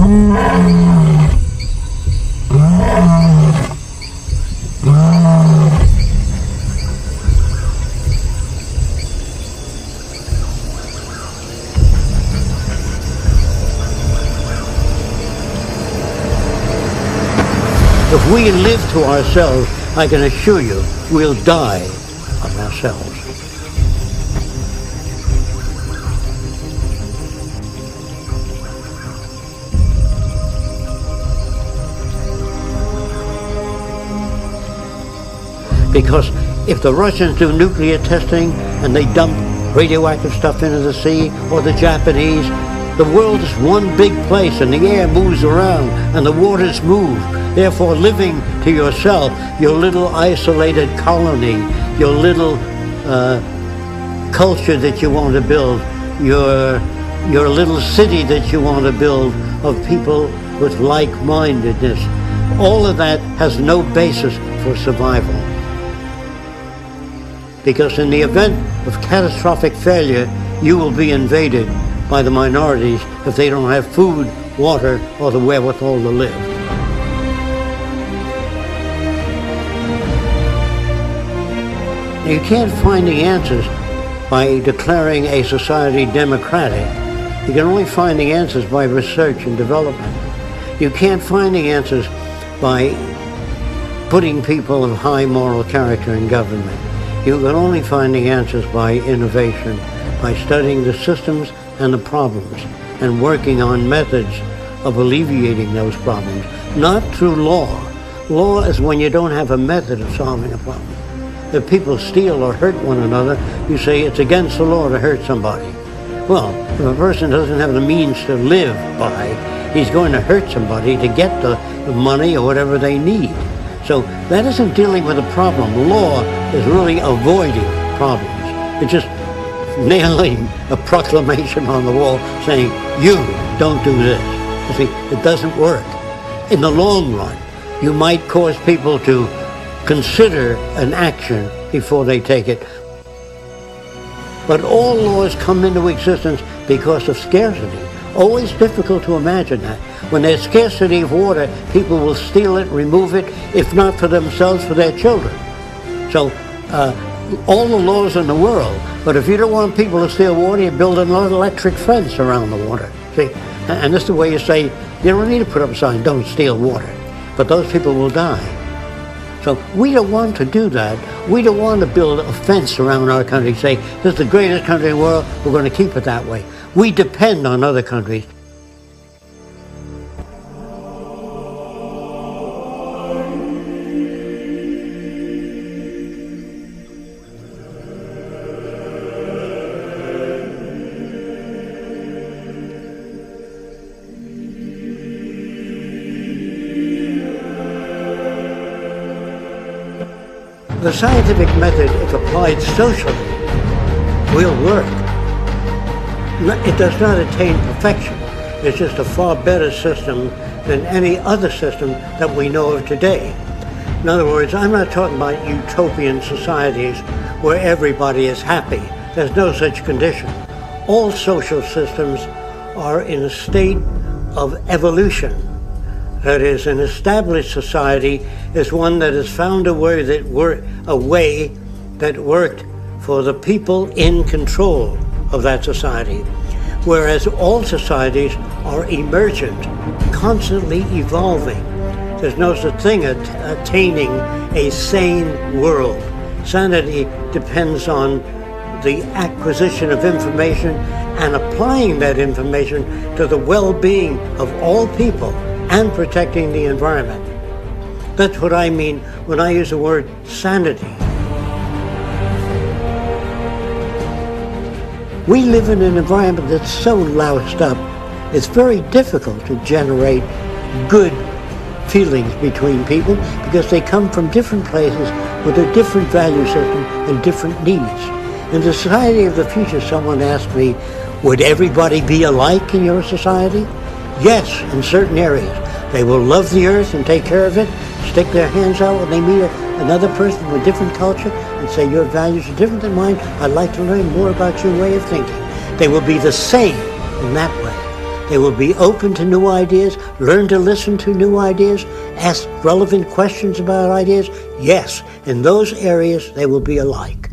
If we live to ourselves, I can assure you, we'll die of ourselves. Because if the Russians do nuclear testing and they dump radioactive stuff into the sea, or the Japanese, the world is one big place and the air moves around and the waters move. Therefore, living to yourself, your little isolated colony, your little culture that you want to build, your little city that you want to build of people with like-mindedness, all of that has no basis for survival. Because in the event of catastrophic failure, you will be invaded by the minorities if they don't have food, water, or the wherewithal to live. You can't find the answers by declaring a society democratic. You can only find the answers by research and development. You can't find the answers by putting people of high moral character in government. You can only find the answers by innovation, by studying the systems and the problems and working on methods of alleviating those problems, not through law. Law is when you don't have a method of solving a problem. If people steal or hurt one another, you say it's against the law to hurt somebody. Well, if a person doesn't have the means to live by, he's going to hurt somebody to get the money or whatever they need. So that isn't dealing with a problem. Law is really avoiding problems. It's just nailing a proclamation on the wall saying, you don't do this. You see, it doesn't work. In the long run, you might cause people to consider an action before they take it. But all laws come into existence because of scarcity. Always difficult to imagine that. When there's scarcity of water, people will steal it, remove it, if not for themselves, for their children. So all the laws in the world, but if you don't want people to steal water, you build an electric fence around the water. See, and this is the way you say, you don't need to put up a sign, don't steal water. But those people will die. So we don't want to do that. We don't want to build a fence around our country, say, this is the greatest country in the world, we're going to keep it that way. We depend on other countries. The scientific method, if applied socially, will work. It does not attain perfection. It's just a far better system than any other system that we know of today. In other words, I'm not talking about utopian societies where everybody is happy. There's no such condition. All social systems are in a state of evolution. That is, an established society is one that has found a way that worked for the people in control of that society. Whereas all societies are emergent, constantly evolving. There's no such thing as attaining a sane world. Sanity depends on the acquisition of information and applying that information to the well-being of all people and protecting the environment. That's what I mean when I use the word sanity. We live in an environment that's so loused up, it's very difficult to generate good feelings between people because they come from different places with a different value system and different needs. In the society of the future, someone asked me, would everybody be alike in your society? Yes, in certain areas. They will love the earth and take care of it, stick their hands out when they meet another person with a different culture and say, your values are different than mine, I'd like to learn more about your way of thinking. They will be the same in that way. They will be open to new ideas, learn to listen to new ideas, ask relevant questions about ideas. Yes, in those areas they will be alike.